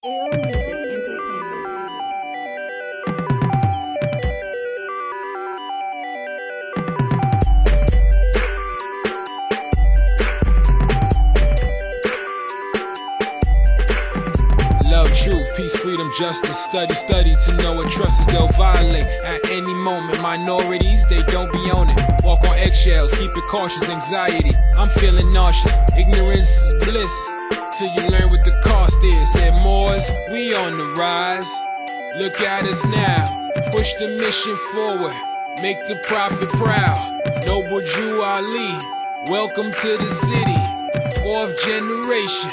Ill Music Entertainment. Love, truth, peace, freedom, justice. Study to know what trust is. They'll violate at any moment. Minorities, they don't be on it. Walk on eggshells, keep it cautious. Anxiety, I'm feeling nauseous. Ignorance is bliss till you learn what the cost is. Said Moors, we on the rise. Look at us now. Push the mission forward. Make the prophet proud. Noble Jew Ali, welcome to the city. Fourth generation.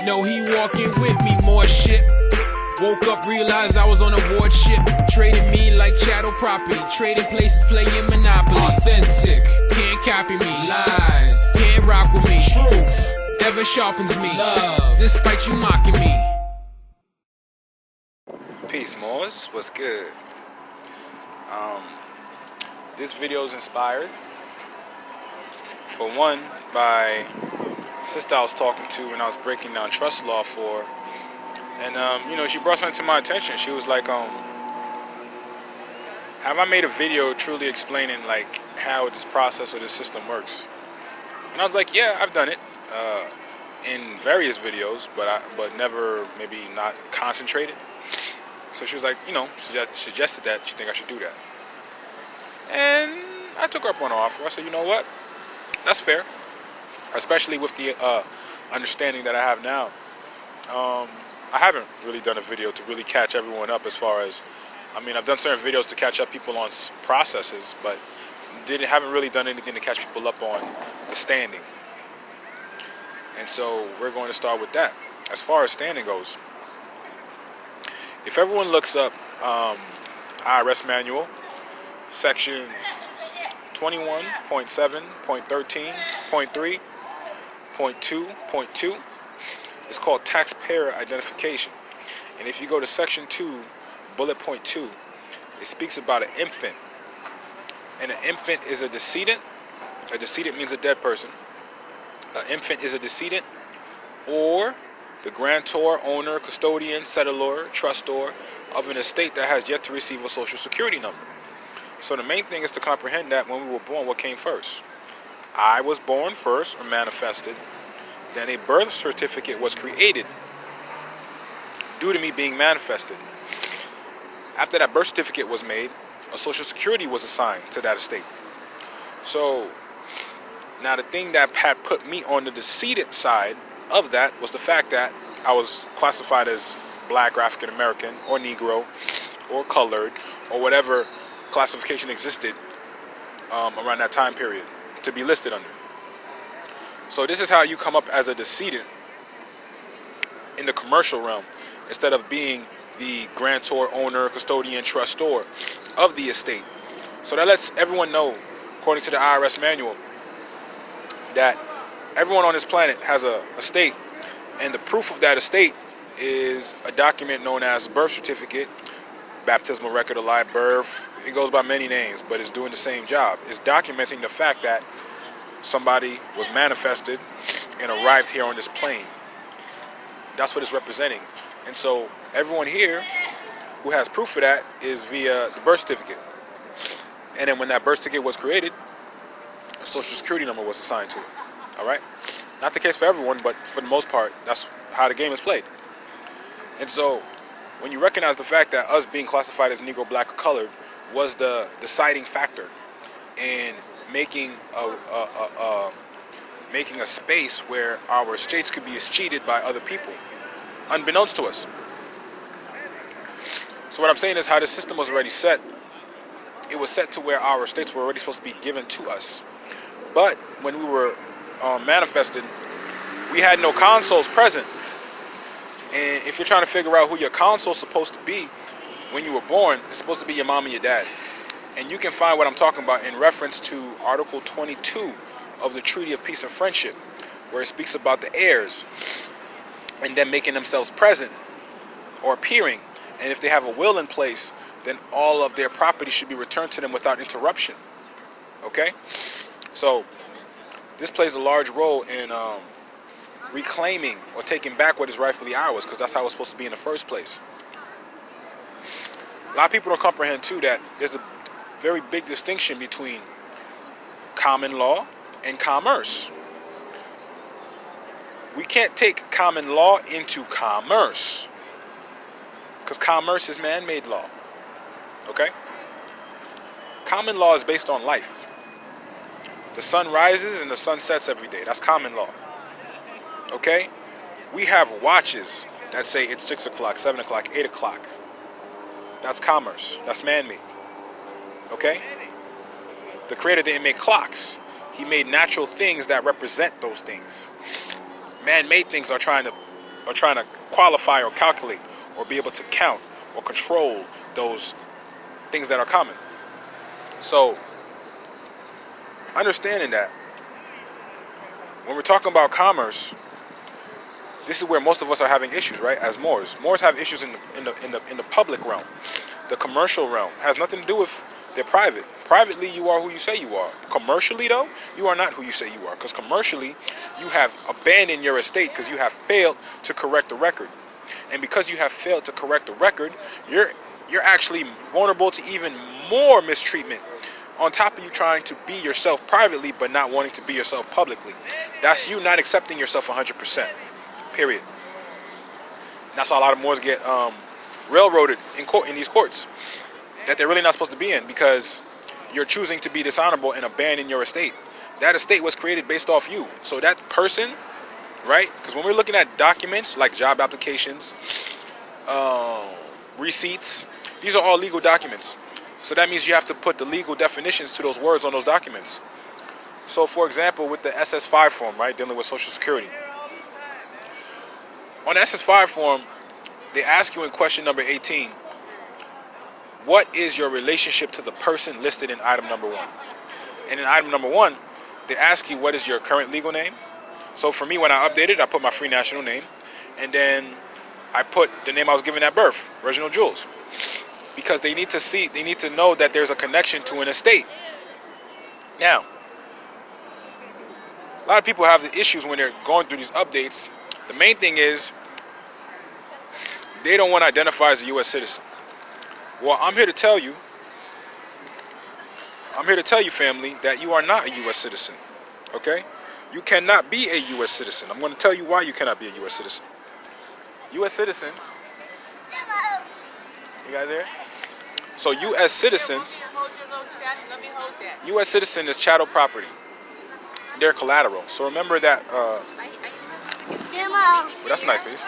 No, he walking with me, more shit. Woke up, realized I was on a war ship. Trading me like chattel property. Trading places, playing Monopoly. Authentic, can't copy me. Lies, can't rock with me. Truth, ever sharpens me. Love, despite you mocking me. Peace, Moors. What's good? This video is inspired, for one, by sister I was talking to when I was breaking down trust law for, and she brought something to my attention. She was like, have I made a video truly explaining like how this process or this system works? And I was like, yeah, I've done it in various videos, but never, maybe not concentrated. So she was like, suggested that she think I should do that, and I took her up on her offer. I said, you know what, that's fair. Especially with the understanding that I have now. I haven't really done a video to really catch everyone up as far as, I've done certain videos to catch up people on processes, but haven't really done anything to catch people up on the standing. And so we're going to start with that. As far as standing goes, if everyone looks up IRS manual, section 21.7.13.3, Point 2.2 is called taxpayer identification. And if you go to section 2, bullet point 2, it speaks about an infant. And an infant is a decedent. A decedent means a dead person. An infant is a decedent or the grantor, owner, custodian, settlor, trustor of an estate that has yet to receive a social security number. So the main thing is to comprehend that when we were born, what came first? I was born first, or manifested. Then a birth certificate was created due to me being manifested. After that birth certificate was made, a social security was assigned to that estate. So now the thing that had put me on the decedent side of that was the fact that I was classified as black, African American, or Negro, or colored, or whatever classification existed around that time period to be listed under. So this is how you come up as a decedent in the commercial realm, instead of being the grantor, owner, custodian, trustor of the estate. So that lets everyone know, according to the IRS manual, that everyone on this planet has a estate, and the proof of that estate is a document known as birth certificate, baptismal record of live birth. It goes by many names, but it's doing the same job. It's documenting the fact that somebody was manifested and arrived here on this plane. That's what it's representing. And so everyone here who has proof of that is via the birth certificate. And then when that birth certificate was created, a social security number was assigned to it. All right? Not the case for everyone, but for the most part, that's how the game is played. And so when you recognize the fact that us being classified as Negro, black, or colored was the deciding factor in making a space where our estates could be escheated by other people, unbeknownst to us. So what I'm saying is how the system was already set. It was set to where our estates were already supposed to be given to us. But when we were manifested, we had no consuls present. And if you're trying to figure out who your consul is supposed to be when you were born, it's supposed to be your mom and your dad. And you can find what I'm talking about in reference to Article 22 of the Treaty of Peace and Friendship, where it speaks about the heirs and them making themselves present or appearing. And if they have a will in place, then all of their property should be returned to them without interruption. Okay? So this plays a large role in reclaiming or taking back what is rightfully ours, because that's how it's supposed to be in the first place. A lot of people don't comprehend too that there's a very big distinction between common law and commerce. We can't take common law into commerce, because commerce is man-made law. Okay? Common law is based on life. The sun rises and the sun sets every day. That's common law. Okay? We have watches that say it's 6 o'clock, 7 o'clock, 8 o'clock. That's commerce. That's man-made. Okay? The Creator didn't make clocks. He made natural things that represent those things. Man-made things are trying to qualify or calculate or be able to count or control those things that are common. So, understanding that when we're talking about commerce, this is where most of us are having issues, right? As Moors have issues in the public realm. The commercial realm has nothing to do with their private. Privately, you are who you say you are. Commercially, though, you are not who you say you are, because commercially, you have abandoned your estate because you have failed to correct the record. And because you have failed to correct the record, you're actually vulnerable to even more mistreatment, on top of you trying to be yourself privately but not wanting to be yourself publicly. That's you not accepting yourself 100%. Period. And that's why a lot of Moors get railroaded in these courts that they're really not supposed to be in, because you're choosing to be dishonorable and abandon your estate. That estate was created based off you. So that person, right? Because when we're looking at documents like job applications, receipts, these are all legal documents. So that means you have to put the legal definitions to those words on those documents. So for example, with the SS5 form, right, dealing with Social Security. On the SS5 form, they ask you in question number 18, what is your relationship to the person listed in item number 1? And in item number 1, they ask you what is your current legal name. So for me, when I updated, I put my free national name, and then I put the name I was given at birth, Reginald Jules, because they need to know that there's a connection to an estate. Now, a lot of people have the issues when they're going through these updates. The main thing is they don't want to identify as a U.S. citizen. Well, I'm here to tell you, family, that you are not a U.S. citizen. Okay? You cannot be a U.S. citizen. I'm going to tell you why you cannot be a U.S. citizen. U.S. citizens. You guys there? So U.S. citizens. U.S. citizen is chattel property. They're collateral. So remember that. Well, that's a nice piece.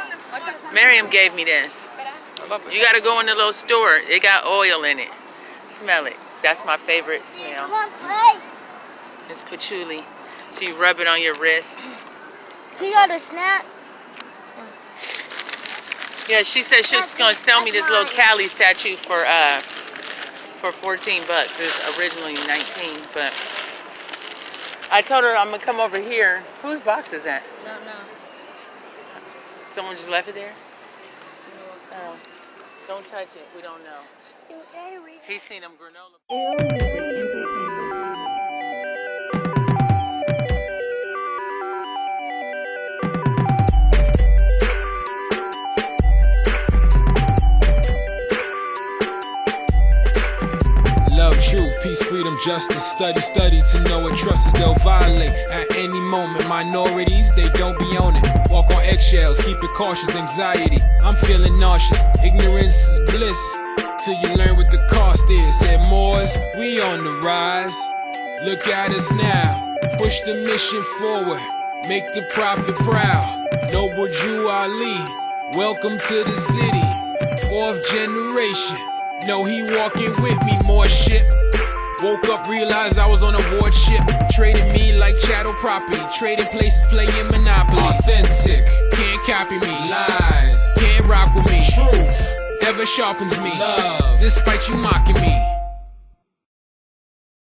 Miriam gave me this. I love that. You gotta go in the little store. It got oil in it. Smell it. That's my favorite smell. It's patchouli. So you rub it on your wrist. You got a snack? Yeah, she said she's gonna sell me this little Cali statue for $14. It's originally 19, but I told her I'm gonna come over here. Whose box is that? Don't know. Someone just left it there? Oh. Don't touch it. We don't know. He's seen them granola. Ill Music Entertainment. Truth, peace, freedom, justice, study to know what trust is, they'll violate at any moment. Minorities, they don't be on it. Walk on eggshells, keep it cautious, anxiety, I'm feeling nauseous. Ignorance is bliss, till you learn what the cost is. Said Moors, we on the rise. Look at us now, push the mission forward, make the prophet proud. Noble Jew Ali, welcome to the city. 4th generation, know he walking with me, more shit. Woke up, realized I was on a war ship. Trading me like chattel property. Trading places, playing Monopoly. Authentic, can't copy me. Lies, can't rock with me. Truth, ever sharpens me. Love, despite you mocking me.